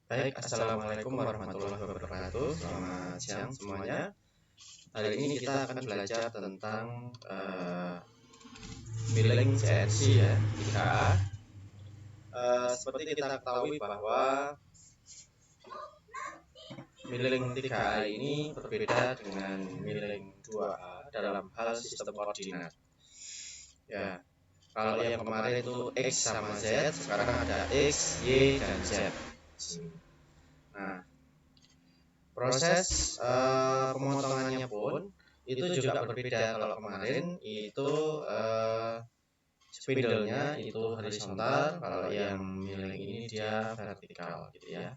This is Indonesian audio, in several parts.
Baik, Assalamualaikum warahmatullahi wabarakatuh. Selamat siang semuanya. Hari ini kita akan belajar tentang milling CNC ya, 3A. Seperti kita ketahui bahwa milling 3A ini berbeda dengan milling 2A dalam hal sistem koordinat. Ya, kalau yang kemarin itu X sama Z, sekarang ada X, Y, dan Z. Nah, proses pemotongannya pun itu juga berbeda. Kalau kemarin itu spindle-nya itu horizontal, kalau yang milling ini dia vertikal gitu ya.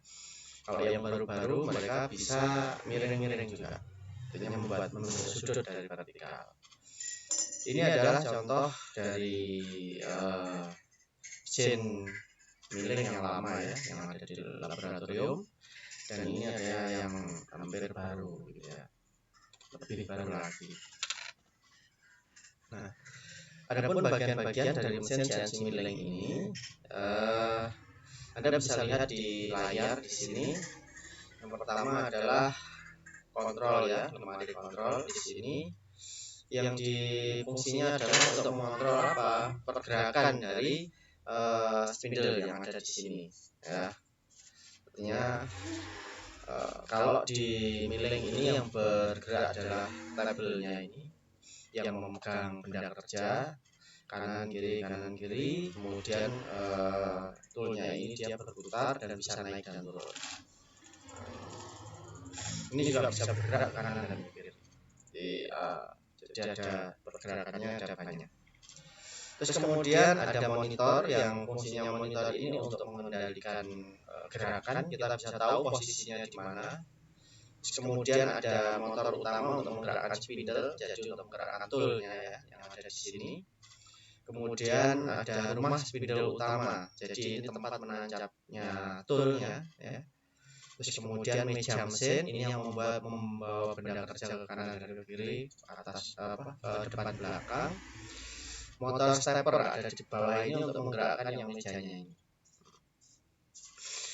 Kalau yang baru-baru mereka bisa miring-miring juga, artinya membuat membentuk sudut dari vertikal. Ini adalah contoh dari mesin milling yang lama ya, yang ada di laboratorium. Dan ini ada yang hampir baru gitu ya, lebih baru lagi. Nah, adapun bagian-bagian dari mesin CNC milling ini, Anda bisa lihat di layar di sini. Yang pertama adalah kontrol ya, lemari kontrol di sini. Yang di fungsinya adalah untuk mengontrol apa? Pergerakan dari spindle yang ada di sini ya. Artinya kalau di milling ini yang bergerak adalah tabelnya ini, yang memegang benda kerja kanan kiri, kemudian toolnya ini dia berputar dan bisa naik dan turun. Ini juga bisa bergerak kanan dan kiri. Jadi ada pergerakannya, ada banyak. Terus kemudian ada monitor yang fungsinya monitor ini untuk mengendalikan gerakan. Kita bisa tahu posisinya di mana. Kemudian ada motor utama untuk menggerakkan spindle, jadi untuk menggerakkan toolnya ya, yang ada di sini. Kemudian ada rumah spindle utama, jadi ini tempat menancapnya toolnya ya. Terus kemudian meja mesin ini yang membawa benda kerja ke kanan dan ke kiri, atas ke depan belakang. Motor stepper ada di bawah ini untuk menggerakkan yang mejanya ini.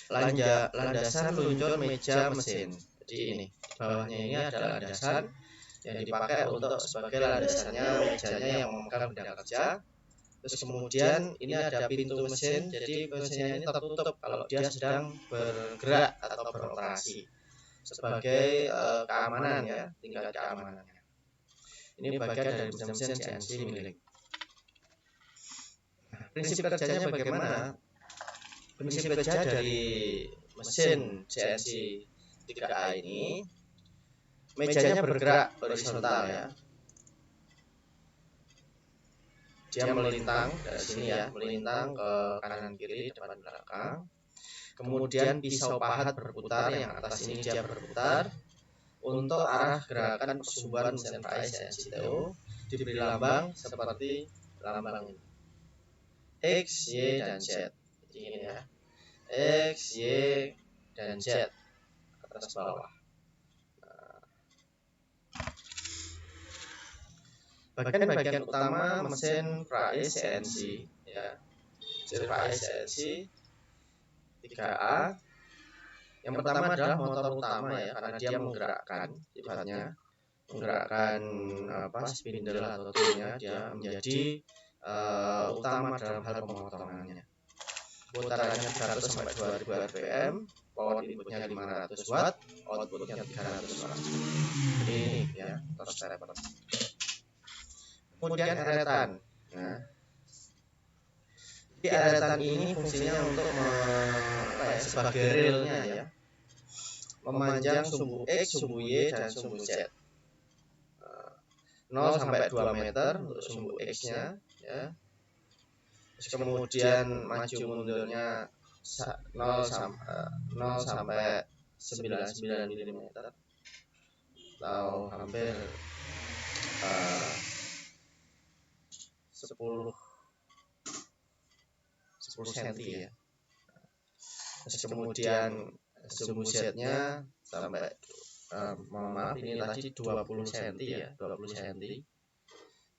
Landasan luncur meja mesin. Jadi ini bawahnya ini adalah landasan yang dipakai untuk sebagai landasannya mejanya yang memegang benda kerja. Terus kemudian ini ada pintu mesin, jadi mesinnya ini tertutup kalau dia sedang bergerak atau beroperasi sebagai keamanan ya, tingkat keamanannya. Ini bagian dari mesin CNC milling. Prinsip kerjanya bagaimana? Prinsip kerja dari mesin CNC 3A ini, mejanya bergerak horizontal ya. Dia melintang dari sini ya, melintang ke kanan kiri, depan belakang. Kemudian pisau pahat berputar, yang atas ini dia berputar untuk arah gerakan persumbuhan mesin fries CNC-TO, diberi lambang seperti lambang ini, X, Y, dan Z. Ini ya, X, Y, dan Z, atas bawah. Bagian-bagian utama mesin fries CNC ya, mesin fries CNC 3A. Yang pertama adalah motor utama ya, karena dia menggerakkan, sifatnya menggerakkan spindle atau toolnya, dia menjadi utama dalam hal pemotongannya. Putarannya 300 sampai 2000 rpm, power inputnya 500 watt, outputnya 300 watt. Jadi ini ya, motor stepper. Kemudian eretan. Nah, di eretan ini fungsinya untuk sebagai relnya ya, memanjang sumbu X, sumbu Y, dan sumbu Z. 0 sampai 2 meter untuk sumbu X-nya ya. Terus kemudian maju mundurnya 0 sampai 99 mm atau hampir 10 cm ya. Terus kemudian sumbu Z-nya sampai maaf ini tadi 20 cm ya, 20 cm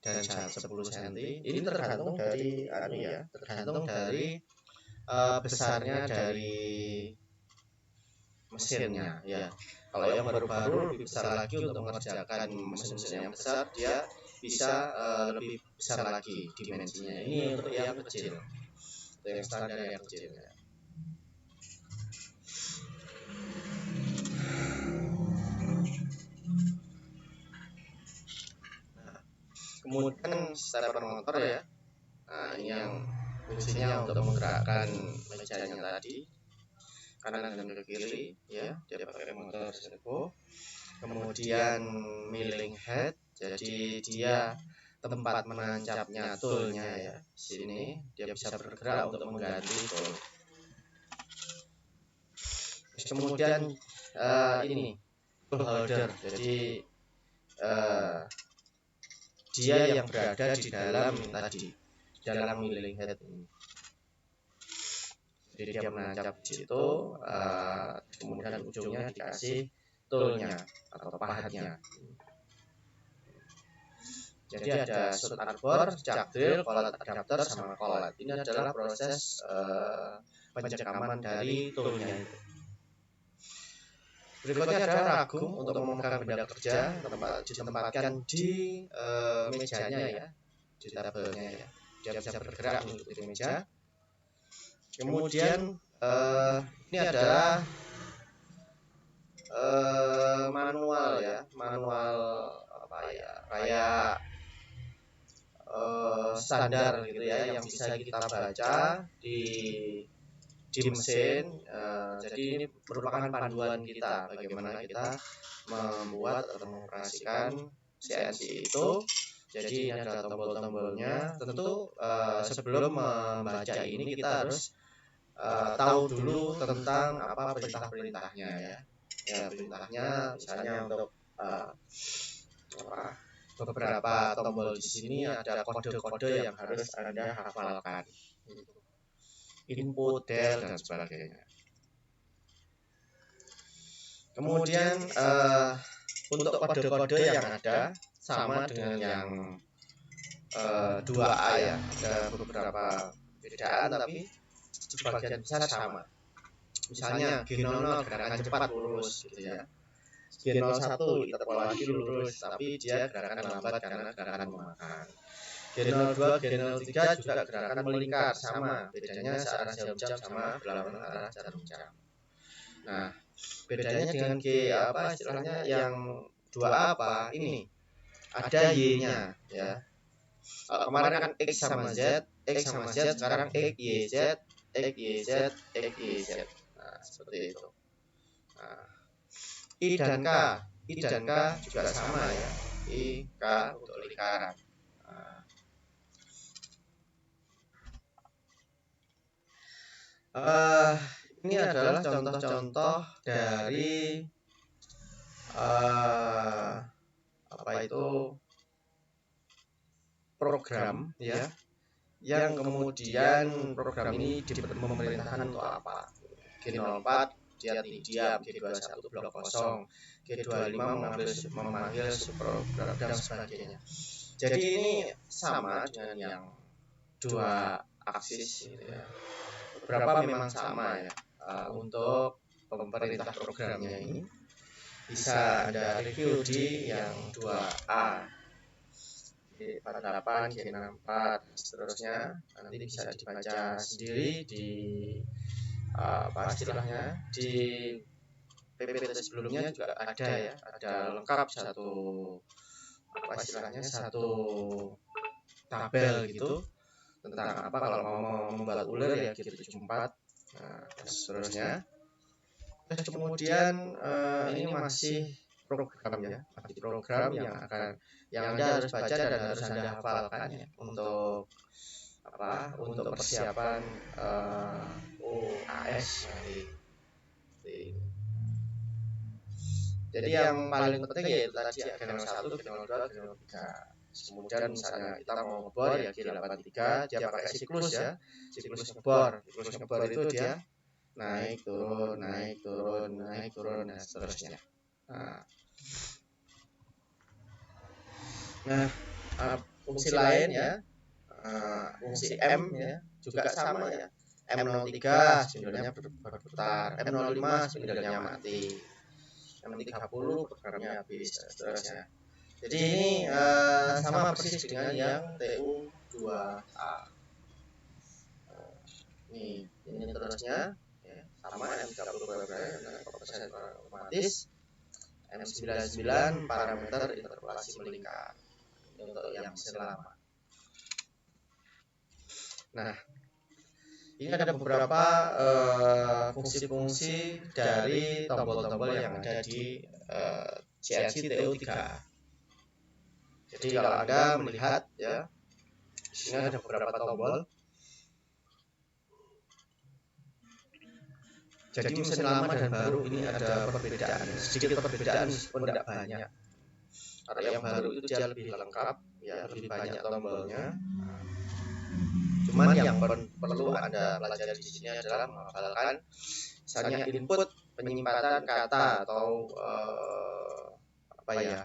dan 10 cm. Ini tergantung dari tergantung dari besarnya dari mesinnya ya. Kalau yang baru-baru lebih besar lagi untuk mengerjakan mesin-mesin yang besar, dia bisa lebih besar lagi dimensinya. Ini untuk yang kecil, untuk yang standar yang kecil ya. Nah, kemudian stepper motor ya. Nah, ini yang fungsinya untuk menggerakkan mejanya tadi kanan dan ke kiri ya, dia pakai motor servo. Kemudian milling head, jadi dia tempat menancapnya toolnya ya. Sini dia bisa bergerak untuk mengganti tool. Terus kemudian ini tool holder, jadi dia yang berada di dalam tadi, dalam milling head ini. Jadi dia menancap di situ, kemudian ujungnya dikasih toolnya atau pahatnya. Jadi ada shoot arbor, chuck drill, collet adapter, sama collet. Ini adalah proses pencekaman dari toolnya itu. Berikutnya ada ragum untuk memegang benda kerja, ditempatkan di mejanya ya, di tabelnya ya. Dia bisa bergerak mengikuti meja. Kemudian ini adalah manual ya, manual apa ya, kayak standar gitu ya, yang bisa kita baca di mesin. Jadi ini merupakan panduan kita bagaimana kita membuat atau mengoperasikan CNC itu. Jadi ini ada tombol-tombolnya. Tentu sebelum membaca ini kita harus tahu dulu tentang apa perintah-perintahnya ya. Ya, perintahnya misalnya untuk beberapa tombol di sini ada kode-kode yang harus Anda hafalkan. Input, del, dan sebagainya. Kemudian untuk kode-kode yang ada sama dengan yang 2A ya, ada beberapa perbedaan tapi sebagian besar sama. Misalnya G00 gerakan cepat lurus gitu ya. G01 kita lagi lurus tapi dia gerakan lambat karena gerakan memakan. G02, G03 juga gerakan melingkar, sama, bedanya searah jarum jam sama berlawanan arah jarum jam. Nah, bedanya dengan G apa istilahnya yang 2A apa ini? Ada Y-nya ya. Kemarin kan X sama Z, sekarang X, Y, Z, X, Y, Z, X, Y, Z. Nah, seperti itu. Nah, I dan K juga sama ya. I, K untuk lingkaran. Ini adalah contoh-contoh dari apa itu program ya, yang kemudian program ini memerintahkan untuk apa. G04 dia diam, G21 blok kosong, G25 memanggil subprogram dan sebagainya. Jadi ini sama dengan yang 2 aksis gitu ya. Beberapa memang sama ya. Untuk pemerintah programnya ini bisa Anda review di yang 2A, G48, G64, seterusnya. Nanti bisa dibaca sendiri di apa istilahnya, di PPT sebelumnya juga ada ya, ada lengkap satu apa istilahnya, satu tabel gitu tentang apa kalau mau membuat ular ya G74. Nah, seterusnya. Terus kemudian ini masih program ya, masih program yang Anda harus baca dan harus Anda hafalkan ya, untuk apa, untuk persiapan UAS nanti. Jadi yang paling penting yaitu tadi G01, G02, G03. Kemudian misalnya kita mau ngebor ya G83, dia pakai siklus ya, siklus ngebor. Siklus ngebor itu dia naik turun, naik turun, naik turun, dan seterusnya. Nah, fungsi lain ya, fungsi M ya juga sama ya. M03 spindolnya berputar, M05 spindolnya mati, M30 programnya habis, seterusnya. Jadi ini sama persis dengan yang TU2A. Ini terusnya ya, sama M30 persen otomatis, M99 parameter interpolasi melingkar. Ini untuk yang selama. Nah, ini ada beberapa fungsi-fungsi dari tombol-tombol yang ada di CNC TU3. Jadi kalau Anda melihat ya, di sini ada beberapa tombol. Jadi mesin lama dan baru ini ada perbedaan, sedikit perbedaan meskipun tidak banyak. Kalau yang baru itu dia lebih lengkap, ya lebih banyak tombolnya. Cuman yang perlu Anda pelajari di sini adalah menghafalkan misalnya input penyimpanan kata atau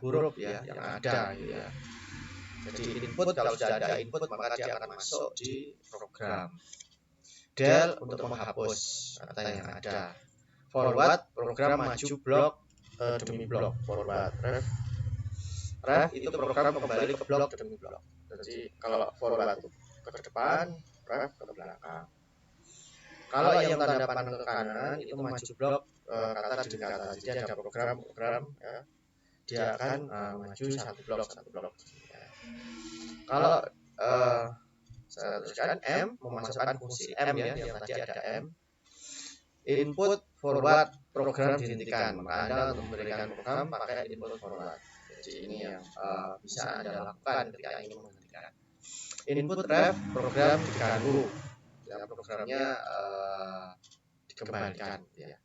huruf ya yang ada gitu ya. Jadi input, kalau sudah ada input maka dia akan masuk di program. Del untuk menghapus kata yang ada. Forward program maju blok demi blok. Forward ref itu program kembali ke blok demi blok. Jadi kalau forward itu ke depan, ref ke belakang. Kalau yang tanda panah ke kanan itu maju blok kata demi kata. Jadi ada program ya, dia akan maju satu blok. Ya. Kalau saya tuliskan M memasukkan fungsi M ya, yang tadi ada M. Input forward program dihentikan, maka Anda untuk memberikan program pakai input forward. Jadi ini yang bisa Anda lakukan ketika ingin menghentikan. Input ref program diganggu, ya, programnya dikembalikan. Ya.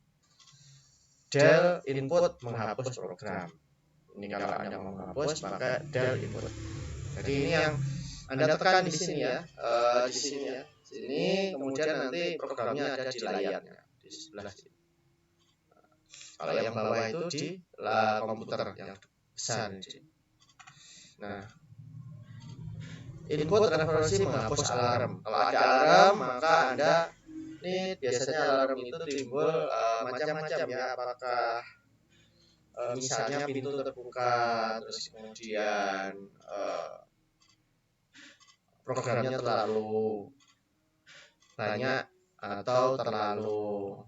Del input menghapus program. Ini kalau Anda mau menghapus maka del input. Jadi ini yang Anda tekan di sini ya, di sini ya, sini kemudian nanti programnya ada di layarnya di sebelah sini. Kalau yang bawah itu di komputer yang besar ini. Nah, input referensi menghapus alarm. Kalau ada alarm maka Anda ini biasanya alarm itu timbul macam-macam ya, apakah misalnya pintu terbuka, terus kemudian programnya terlalu banyak atau terlalu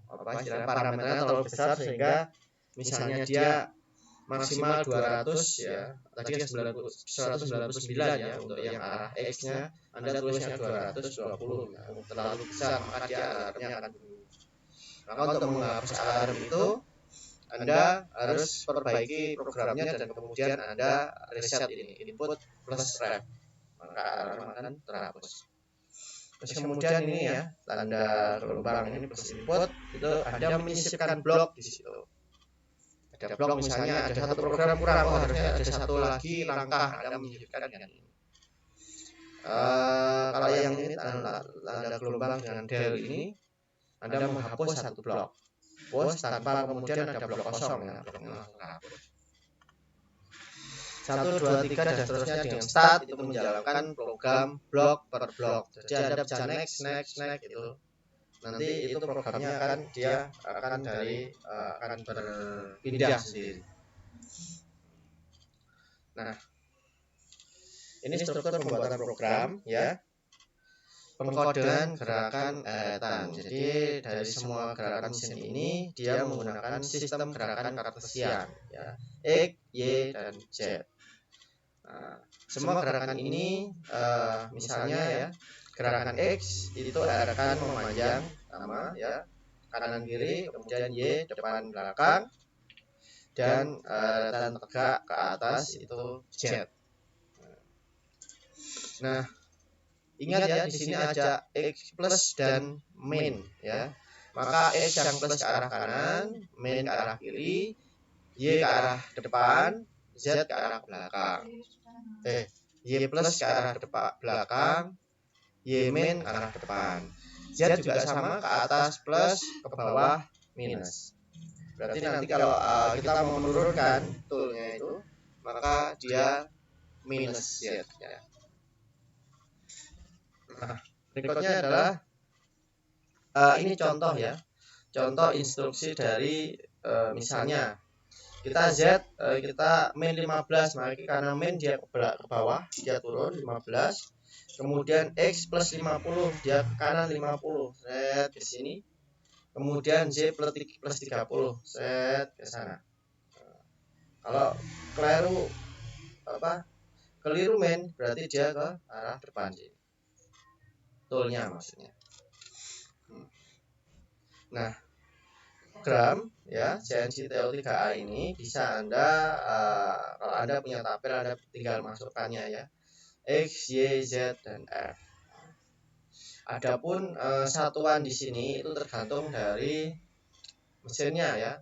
parameternya terlalu besar sehingga misalnya dia maksimal 200 ya, tadi kan 199 ya untuk yang arah X-nya, Anda tulisnya 220 ya, terlalu besar maka dia alarmnya akan bunyi. Maka untuk menghapus alarm itu Anda harus perbaiki programnya dan kemudian Anda reset ini input plus ref, maka alarm akan terhapus. Terus kemudian ini ya, tanda gelombang ini plus input, itu Anda menyisipkan blok di situ. Ada blok misalnya ada satu program kurang, harusnya ada satu lagi langkah Anda menyisipkan dengan ini. Kalau yang ini tanda gelombang dengan del ini, Anda menghapus satu blok, hapus tanpa kemudian ada blok kosong ya, bloknya langsung hapus. 1, 2, 3 dan seterusnya dengan start itu menjalankan program blok per blok. Jadi Anda bisa next itu. Nanti itu programnya akan berpindah sendiri. Nah, ini struktur pembuatan program ya. Pengkodean gerakan eretan. Jadi dari semua gerakan mesin ini dia menggunakan sistem gerakan kartesian ya. X, Y dan Z. Nah, semua gerakan ini misalnya ya, gerakan X itu akan memanjang sama ya, kanan kiri, kemudian Y depan belakang, dan tegak ke atas itu Z. Nah, ingat ya di sini ada X plus dan min ya. Maka X yang plus ke arah kanan, min ke arah kiri, Y ke arah depan, Z ke arah belakang. Y plus ke arah belakang, Y min ke arah depan. Z juga sama, ke atas plus, ke bawah minus. Berarti nanti kalau kita mau menurunkan toolnya itu, maka dia minus Z ya. Nah, berikutnya adalah Ini contoh ya, contoh instruksi dari misalnya kita Z, kita min 15, maka karena min dia ke bawah, dia turun 15. Kemudian X plus 50, dia ke kanan 50, set ke sini. Kemudian Z plus 30, set ke sana. Kalau keliru min, berarti dia ke arah depan sini. Toolnya maksudnya. Nah, program ya CNC TO3A ini bisa Anda kalau Anda punya tabel, Anda tinggal masukkannya ya, X, Y, Z, dan F. Adapun satuan di sini itu tergantung dari mesinnya ya.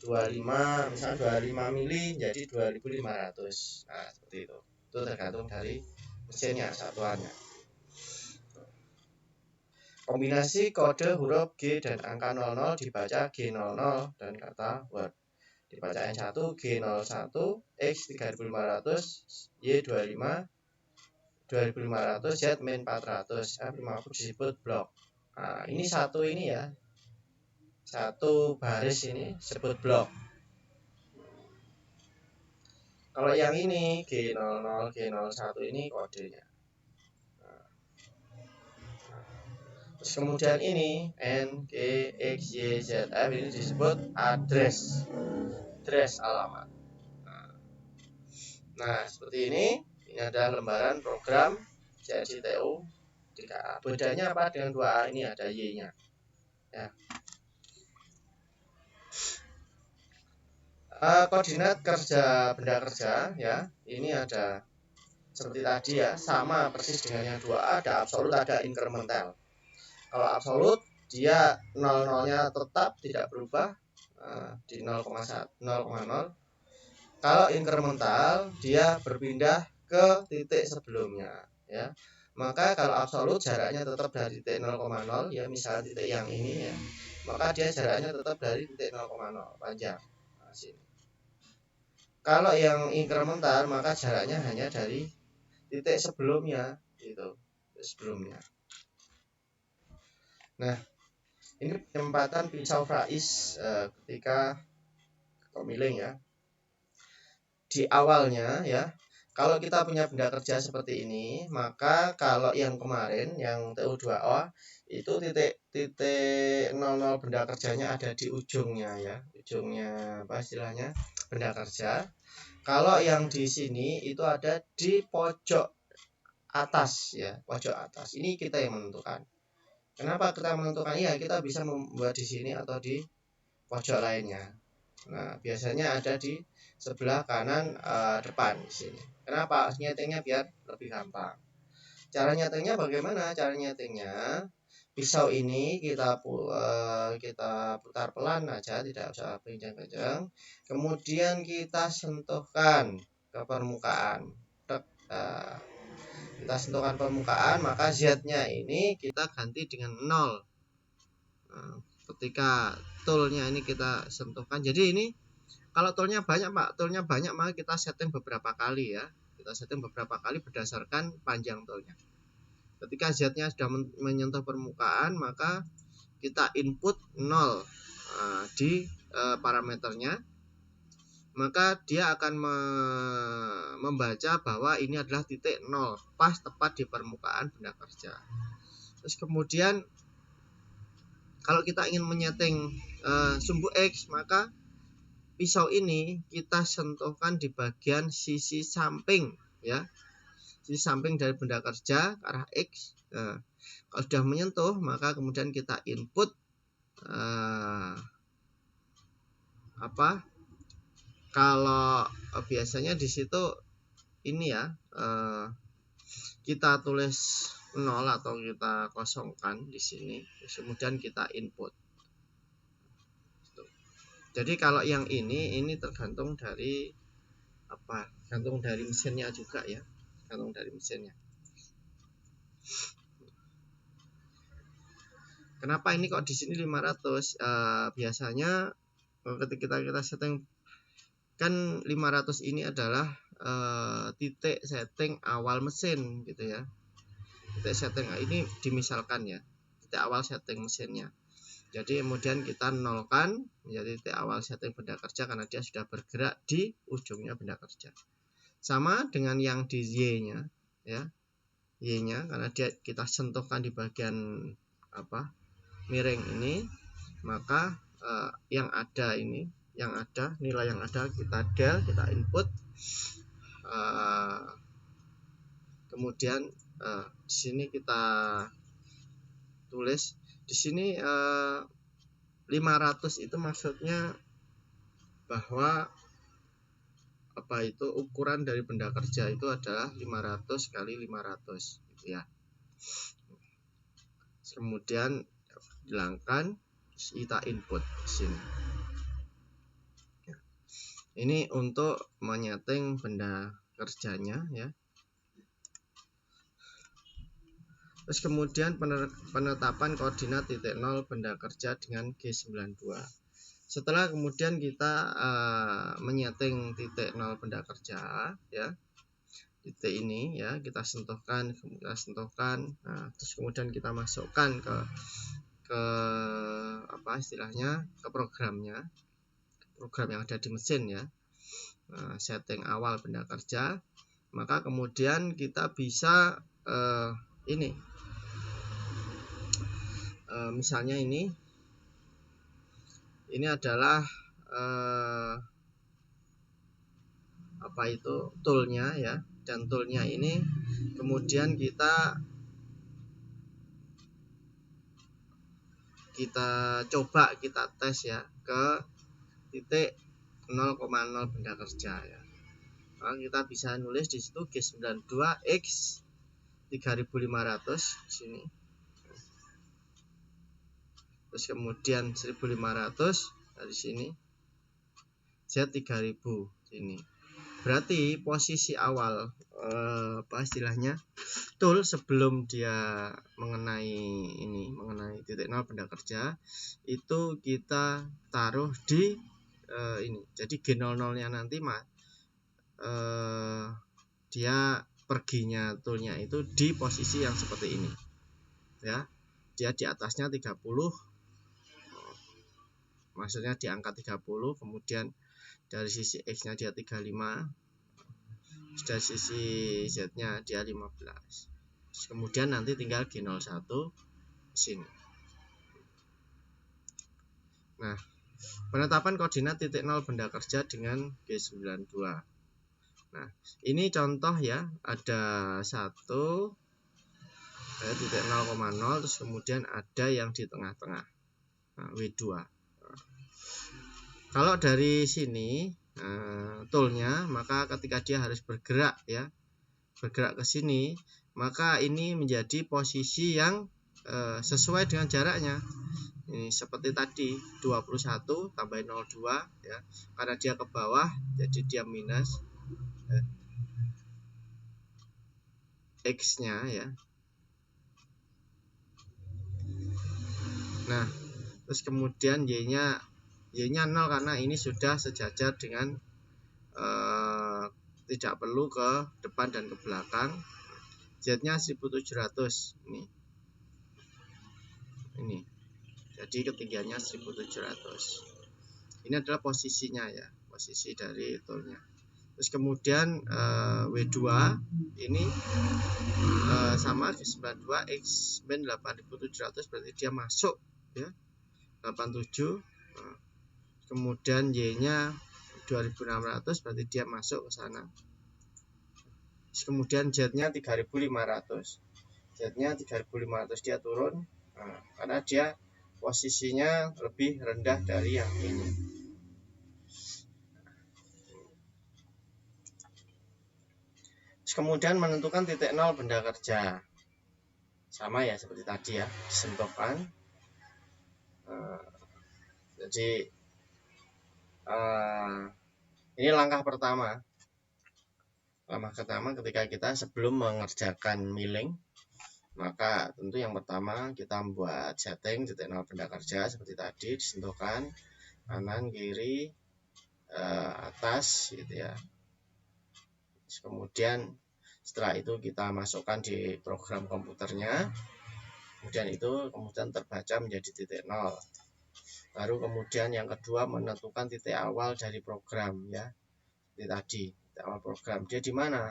25 misalnya 25 mili jadi 2500. Nah, seperti itu. Itu tergantung dari mesinnya, satuannya. Kombinasi kode huruf G dan angka 00 dibaca G00 dan kata word. Dibaca N1 G01 X 3500 Y 25 2500 Z min 400 F50 disebut blok. Nah, ini satu ini ya. Satu baris ini disebut blok. Kalau yang ini G00 G01 ini kodenya. Terus kemudian ini N, G, X, Y, Z, F ini disebut address alamat. Nah, seperti ini adalah lembaran program CNC TO3A. Bedanya apa dengan 2A ini? Ada Y-nya. Ya. Koordinat kerja benda kerja ya. Ini ada seperti tadi ya, sama persis dengan yang 2A, ada absolut, ada incremental. Kalau absolut dia 00-nya tetap tidak berubah di 0,1 0,0. Kalau incremental dia berpindah ke titik sebelumnya ya. Maka kalau absolut jaraknya tetap dari titik 0,0 ya, misalnya titik yang ini ya, maka dia jaraknya tetap dari titik 0,0 panjang. Nah, sini. Kalau yang incremental maka jaraknya hanya dari titik sebelumnya itu, sebelumnya. Nah, ini penempatan pisau faiz ketika pemiling ya. Di awalnya ya, kalau kita punya benda kerja seperti ini, maka kalau yang kemarin yang TO2A itu titik 00 benda kerjanya ada di ujungnya ya, ujungnya apa istilahnya, benda kerja. Kalau yang di sini itu ada di pojok atas ya, pojok atas. Ini kita yang menentukan. Kenapa kita menentukan? Ya, kita bisa membuat di sini atau di pojok lainnya. Nah, biasanya ada di sebelah kanan depan di sini. Kenapa? Nyetingnya biar lebih gampang. Cara nyetingnya bagaimana? Cara nyetingnya pisau ini kita putar pelan aja, tidak usah kencang-kencang. Kemudian kita sentuhkan ke permukaan. Kita sentuhkan permukaan, maka Z-nya ini kita ganti dengan 0. Nah, ketika toolnya ini kita sentuhkan, jadi ini kalau toolnya banyak Pak, toolnya banyak maka kita setting beberapa kali ya, kita setting beberapa kali berdasarkan panjang toolnya. Ketika Z-nya sudah menyentuh permukaan, maka kita input 0 di parameternya, maka dia akan membaca bahwa ini adalah titik 0 pas tepat di permukaan benda kerja. Terus kemudian kalau kita ingin menyeting sumbu X, maka pisau ini kita sentuhkan di bagian sisi samping ya, sisi samping dari benda kerja ke arah X. Kalau sudah menyentuh, maka kemudian kita input kalau biasanya di situ ini ya, kita tulis 0 atau kita kosongkan di sini, kemudian kita input. Jadi kalau yang ini tergantung dari tergantung dari mesinnya juga ya, tergantung dari mesinnya. Kenapa ini kok di sini 500? Biasanya ketika kita setting kan 500 ini adalah titik setting awal mesin gitu ya. Titik setting ini dimisalkan ya, titik awal setting mesinnya. Jadi kemudian kita nolkan menjadi titik awal setting benda kerja karena dia sudah bergerak di ujungnya benda kerja. Sama dengan yang di Y-nya ya. Y-nya karena kita sentuhkan di bagian miring ini, maka yang ada nilai yang ada kita del, kita input, kemudian di sini kita tulis di sini 500 itu maksudnya bahwa ukuran dari benda kerja itu adalah 500 kali 500 gitu ya. Kemudian hilangkan, kita input di sini. Ini untuk menyeting benda kerjanya ya. Terus kemudian penetapan koordinat titik 0 benda kerja dengan G92. Setelah kemudian kita menyeting titik 0 benda kerja ya, titik ini ya kita sentuhkan, terus kemudian kita masukkan ke ke programnya, program yang ada di mesin ya, setting awal benda kerja, maka kemudian kita bisa misalnya ini adalah toolnya ya, dan toolnya ini kemudian kita coba kita tes ya ke titik 0,0 benda kerja ya. Maka kita bisa nulis di situ G92X 3500 di sini. Terus kemudian 1500 dari sini, Z3000 sini. Berarti posisi awal tool sebelum dia mengenai titik 0 benda kerja itu kita taruh di ini. Jadi G00-nya nanti dia perginya toolnya itu di posisi yang seperti ini ya. Dia di atasnya 30, maksudnya di angka 30, kemudian dari sisi X nya dia 35, dari sisi Z nya dia 15. Terus kemudian nanti tinggal G01 sini. Nah, penetapan koordinat titik 0 benda kerja dengan G92. Nah, ini contoh ya, ada satu titik 0,0, terus kemudian ada yang di tengah-tengah, W2. Kalau dari sini toolnya, maka ketika dia harus bergerak ke sini, maka ini menjadi posisi yang sesuai dengan jaraknya. Ini seperti tadi 21 tambahin 02 ya, karena dia ke bawah jadi dia minus X nya ya. Nah, terus kemudian Y nya 0 karena ini sudah sejajar dengan tidak perlu ke depan dan ke belakang. Z nya 1700 ini. Jadi ketinggiannya 1700. Ini adalah posisinya ya, posisi dari toolnya. Terus kemudian W2 ini sama G92 X min 8700, berarti dia masuk ya, 87. Kemudian Y nya 2600, berarti dia masuk ke sana. Terus kemudian Z nya 3500, Z nya 3500 dia turun, karena dia posisinya lebih rendah dari yang ini. Kemudian menentukan titik 0 benda kerja, sama ya seperti tadi ya, disentuhkan. Jadi ini langkah pertama ketika kita sebelum mengerjakan milling, maka tentu yang pertama kita membuat setting titik 0 benda kerja seperti tadi, disentuhkan kanan kiri atas gitu ya. Kemudian setelah itu kita masukkan di program komputernya kemudian terbaca menjadi titik 0. Baru kemudian yang kedua menentukan titik awal dari program ya. Ini tadi titik awal program dia di mana,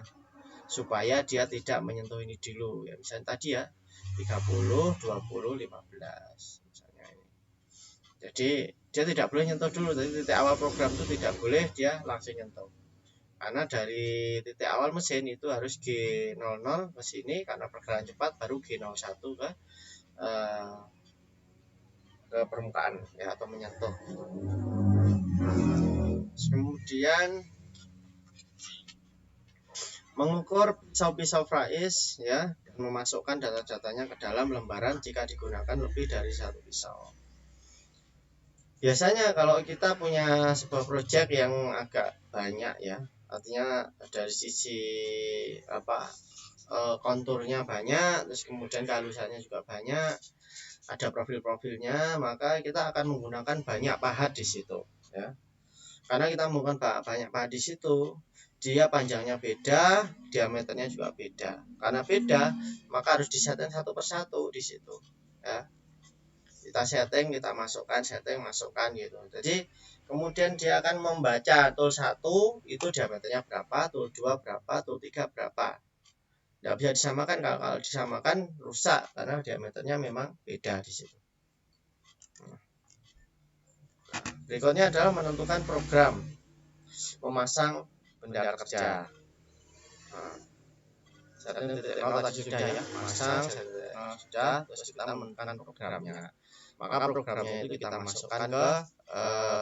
supaya dia tidak menyentuh ini dulu ya. Misalnya tadi ya 30, 20, 15 misalnya ini. Jadi dia tidak boleh nyentuh dulu, jadi titik awal program itu tidak boleh dia langsung nyentuh. Karena dari titik awal mesin itu harus G00 ke sini karena pergerakan cepat, baru G01 ke permukaan ya, atau menyentuh. Kemudian mengukur pisau-pisau frais ya, dan memasukkan data-datanya ke dalam lembaran jika digunakan lebih dari satu pisau. Biasanya kalau kita punya sebuah proyek yang agak banyak ya, artinya dari sisi konturnya banyak, terus kemudian kehalusannya juga banyak, ada profil-profilnya, maka kita akan menggunakan banyak pahat di situ ya. Karena kita menggunakan banyak pahat di situ, dia panjangnya beda, diameternya juga beda. Karena beda, maka harus disetting satu persatu di situ ya. Kita setting, kita masukkan, setting, masukkan gitu. Jadi kemudian dia akan membaca tool 1 itu diameternya berapa, tool 2 berapa, tool 3 berapa. Tidak bisa disamakan, kalau disamakan rusak karena diameternya memang beda di situ. Berikutnya adalah menentukan program memasang benda kerja. Saat ini titik 0 tadi sudah ya, masang sudah, terus kita menentukan programnya. Maka programnya itu kita masukkan ke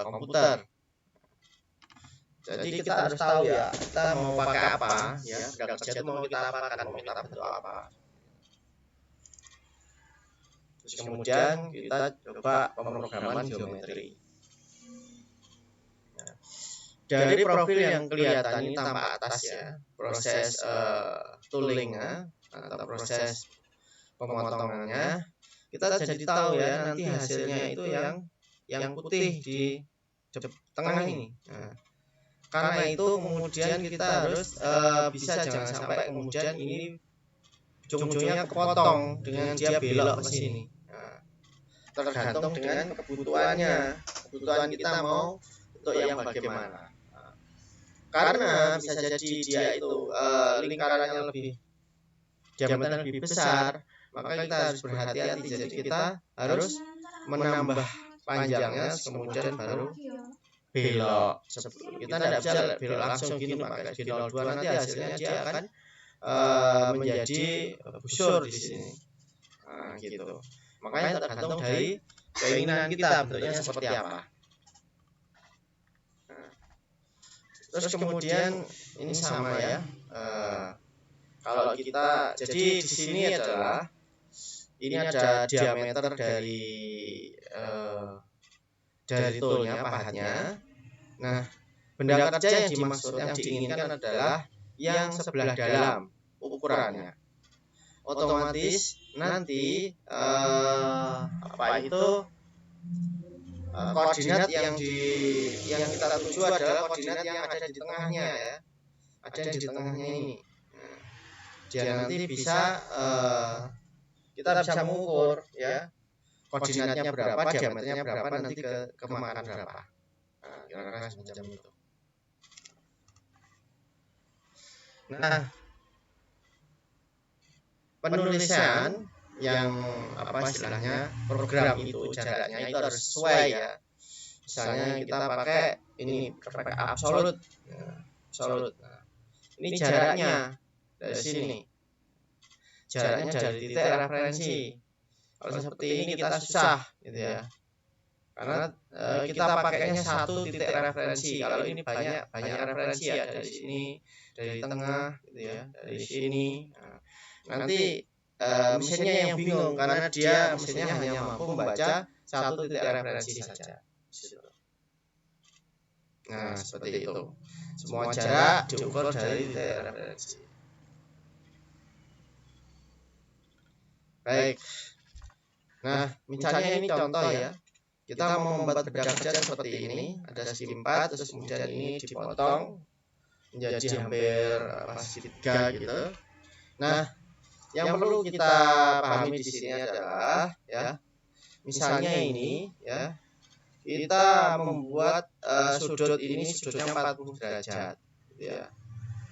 komputer. Jadi kita harus tahu ya, kita mau pakai apa ya, benda kerja itu mau kita apakan, mau kita bentuk apa. Terus kemudian kita coba pemrograman geometri. Nah, dari profil yang kelihatan ini tampak atas ya, proses tooling atau proses pemotongannya, kita jadi tahu ya nanti hasilnya itu yang putih di tengah ini. Nah, karena itu kemudian kita harus bisa jangan sampai kemudian ini ujung-ujungnya kepotong dengan dia belok ke sini. Nah, tergantung dengan kebutuhan kita mau untuk yang bagaimana. Nah, karena bisa jadi dia itu lingkarannya lebih, diameternya lebih besar, maka kita harus berhati-hati. Jadi kita harus menambah panjangnya, kemudian baru belok. Kita tidak bisa belok langsung gini pakai G02, nanti hasilnya dia akan menjadi busur di sini. Nah, gitu. Makanya tergantung dari keinginan kita bentuknya seperti apa. Nah, terus kemudian ini sama ya. Kalau kita jadi di sini adalah ini ada diameter dari toolnya, pahatnya. Nah, benda kerja yang diinginkan adalah yang sebelah dalam ukurannya. Otomatis nanti koordinat yang kita tuju adalah koordinat yang ada di tengahnya ya. Ada yang di tengahnya ini. Nah, dia nanti bisa kita bisa mengukur ya, koordinatnya berapa, diameternya berapa, nanti kemakan berapa. Nah, kira-kira semacam itu. Nah, penulisan yang istilahnya program itu jaraknya itu harus sesuai ya. Misalnya kita pakai absolut. Nah, ini jaraknya dari sini. Jaraknya dari titik referensi. Kalau seperti ini kita susah gitu ya. Karena kita pakainya satu titik referensi. Kalau ini banyak referensi ya, dari sini, dari tengah gitu ya, dari sini. Nah, nanti mesinnya yang bingung karena dia mesinnya hanya mampu membaca satu titik referensi saja. Nah, seperti itu. Semua jarak diukur dari titik referensi. Baik. Nah, misalnya ini contoh ya. Kita mau membuat benda kerja seperti ini, ada segi 4, terus kemudian ini dipotong menjadi hampir segi 3 gitu. Nah, Yang perlu kita pahami di sini adalah ya, misalnya ini ya, kita membuat sudut ini sudutnya 40 derajat gitu ya.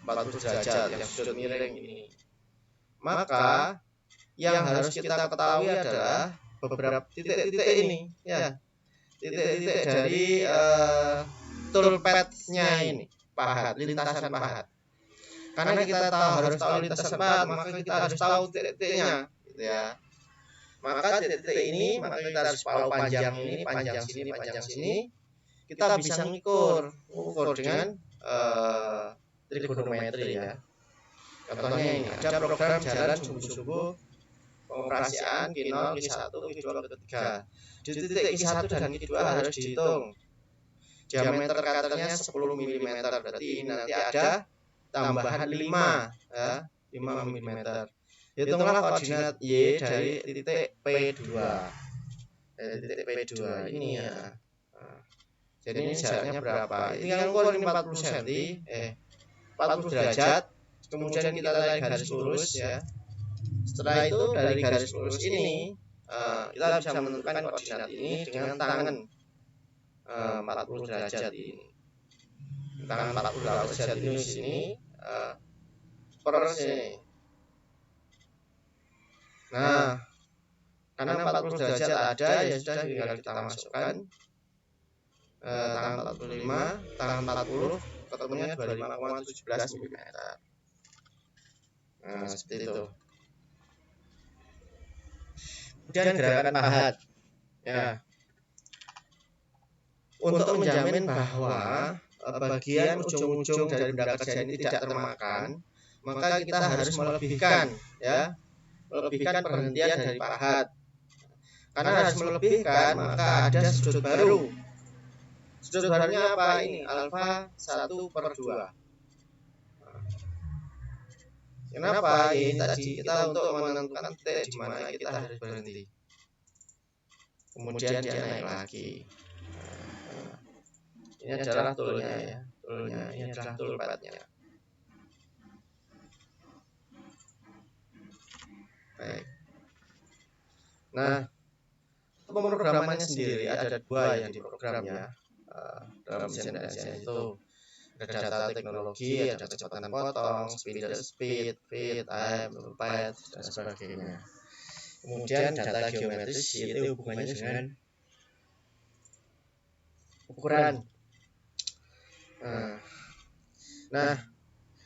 40 derajat yang sudut miring ini. Maka yang harus kita ketahui adalah beberapa titik-titik ini ya. Titik-titik dari toolpath-nya ini, pahat, lintasan pahat. Karena kita harus tahu lintasan pahat, maka kita harus tahu titik-titiknya gitu ya. Maka titik-titik ini, maka kita harus tahu panjang ini, panjang sini. Kita bisa mengukur dengan trigonometri ya. Contohnya ini, ada program jalan sumbu-sumbu pengoperasian Q0, Q1, Q2, Q3. Di titik Q1 dan Q2 harus dihitung diameter cutter-nya 10 mm, berarti nanti ada tambahan 5 ya, 5 mm. Hitunglah koordinat Y dari titik P2. Titik P2 ini ya. Jadi ini jaraknya berapa? Tinggal ukur ini 40 cm, 40 derajat. Kemudian kita tarik garis lurus ya. Setelah itu dari garis lurus ini kita bisa menentukan koordinat ini dengan tangan 40 derajat ini. Tangan 40 derajat ini di sini per sini. Nah, karena 40 derajat ada ya sudah tinggal kita masukkan tangan 45, tangan 40 ketemunya 25,17 mm. Nah, seperti itu. Kemudian gerakan pahat ya. Untuk menjamin bahwa bagian ujung-ujung dari benda kerja ini tidak termakan, maka kita harus melebihkan ya, melebihkan perhentian dari pahat. Karena harus melebihkan, maka ada sudut baru. Sudut barunya apa ini? Alfa 1/2. Kenapa? Ini tadi kita untuk menentukan titik di mana kita harus berhenti. Kemudian dia naik lagi. Ini adalah toolnya ya, ini adalah toolpath-nya. Baik. Nah, pemrogramannya sendiri ada 2 yang diprogram ya dalam mesin DSN itu. Ada data teknologi, ada kecepatan potong, speed, feed, time, path, dan sebagainya. Kemudian data geometris itu hubungannya dengan ukuran. Nah,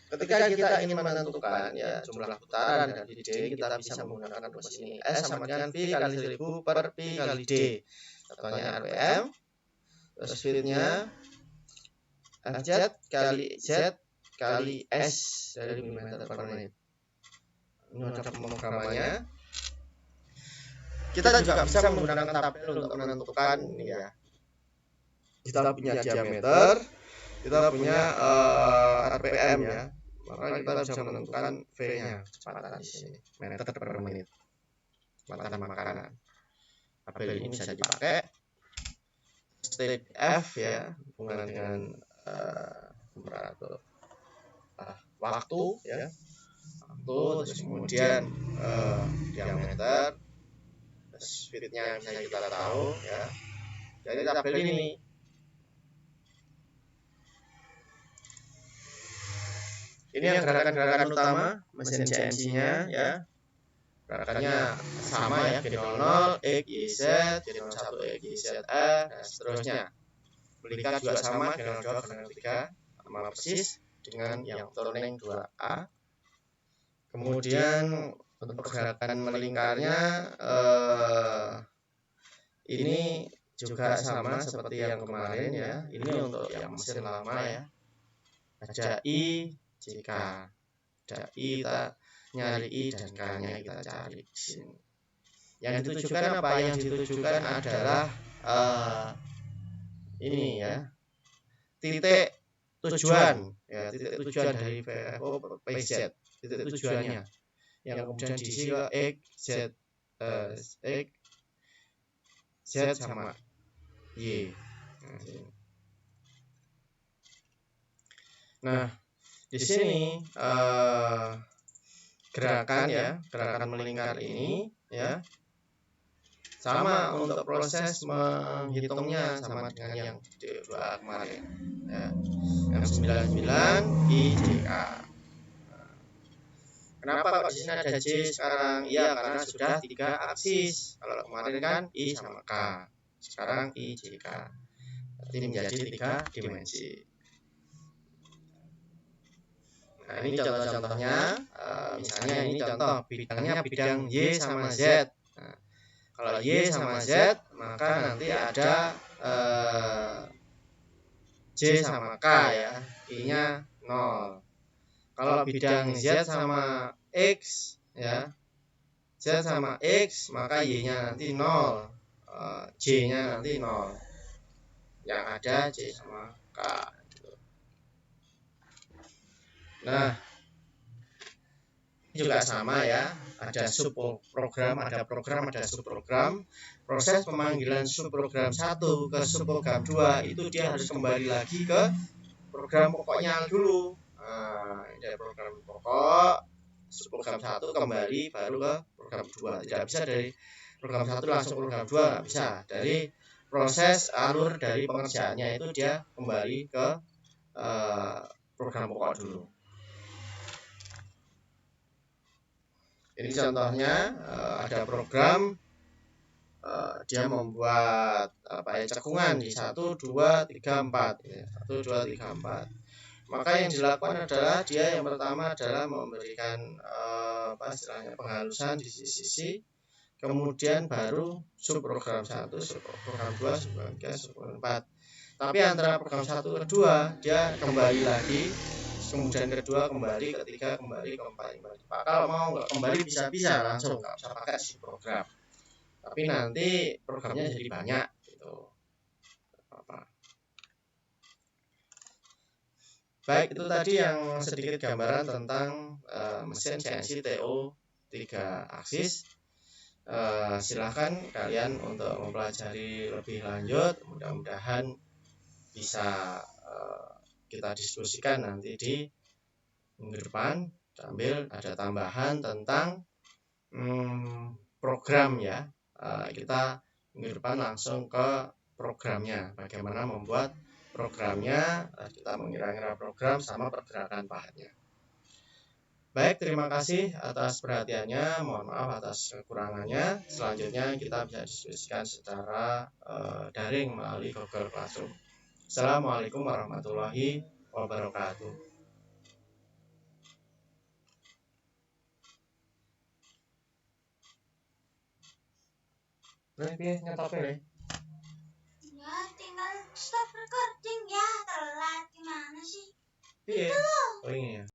ketika kita ingin menentukan ya jumlah putaran dari D, kita bisa menggunakan rumus ini. S sama dengan V kali 1000 per P kali D. Contohnya RPM. Terus speednya FZ kali Z kali S dari mm per menit. Ini ada pemrogramannya. Kita juga bisa menggunakan tabel untuk menentukan ini ya. Kita punya diameter, kita punya RPM ya, maka kita bisa menentukan V-nya, kecepatan di sini, meter per menit, kecepatan makanan. Tabel ini bisa dipakai. State F ya, hubungan dengan temperatur, waktu ya, terus kemudian diameter, speednya bisa kita tahu ya. Dari tabel ini. Ini yang gerakan-gerakan utama mesin CNC-nya ya. Gerakannya sama ya, G00, X, Y, Z, G01, X, Y, Z, A, dan seterusnya. Belikan juga sama, G02, G03, sama persis dengan yang turning 2A. Kemudian untuk gerakan melingkarnya ini juga sama seperti yang kemarin ya. Ini untuk yang mesin lama ya. Ada I, jika ada I, kita nyari I dan K-nya kita cari di sini. Yang ditujukan apa? Yang ditujukan adalah ini ya, titik tujuan ya, titik tujuan dari VFO PZ, titik tujuannya yang kemudian diisi ke X, Z sama Y. Nah, di sini gerakan ya, gerakan melingkar ini ya. Sama untuk proses menghitungnya sama dengan yang video 2 kemarin ya. Yang 99 IJK. Kenapa kok di sini ada J sekarang? Iya, karena sudah 3 aksis. Kalau kemarin kan I sama K. Sekarang IJK. Berarti menjadi 3 dimensi. Nah, ini contoh-contohnya. Misalnya ini contoh bidangnya bidang Y sama Z. Nah, kalau Y sama Z, maka nanti ada J sama K ya. I-nya 0. Kalau bidang Z sama X ya, Z sama X, maka Y-nya nanti 0, J-nya nanti 0. Yang ada J sama K. Nah, ini juga sama ya. Ada subprogram, ada program, ada subprogram. Proses pemanggilan subprogram 1 ke subprogram 2 itu dia harus kembali lagi ke program pokoknya dulu. Nah, ini ada program pokok, subprogram 1 kembali baru ke program 2. Tidak bisa dari program 1 langsung program 2, nggak bisa. Dari proses alur dari pengerjaannya itu dia kembali ke program pokok dulu. Ini contohnya ada program dia membuat cekungan di 1, 2, 3, 4 ya. 1, 2, 3, 4. Maka yang dilakukan adalah dia yang pertama adalah memberikan istilahnya penghalusan di sisi-sisi, kemudian baru subprogram 1, subprogram 2, subprogram 3, subprogram 4. Tapi antara program 1 ke 2 dia kembali lagi, kemudian kedua kembali, ketiga kembali, keempat kembali. Pak, kalau mau nggak kembali bisa langsung, nggak usah pakai subprogram. Tapi nanti programnya jadi banyak gitu. Baik, itu tadi yang sedikit gambaran tentang mesin CNC TO 3 aksis. Silahkan kalian untuk mempelajari lebih lanjut. Mudah-mudahan bisa kita diskusikan nanti di minggu depan, sambil ada tambahan tentang program ya. Kita minggu depan langsung ke programnya, bagaimana membuat programnya, kita mengira-ngira program sama pergerakan pahatnya. Baik, terima kasih atas perhatiannya, mohon maaf atas kekurangannya. Selanjutnya kita bisa diskusikan secara daring melalui Google Classroom. Assalamualaikum warahmatullahi wabarakatuh. Berarti nyetopnya ya tinggal stop recording ya, telat gimana sih? Iya. Itu loh. Oh ini ya.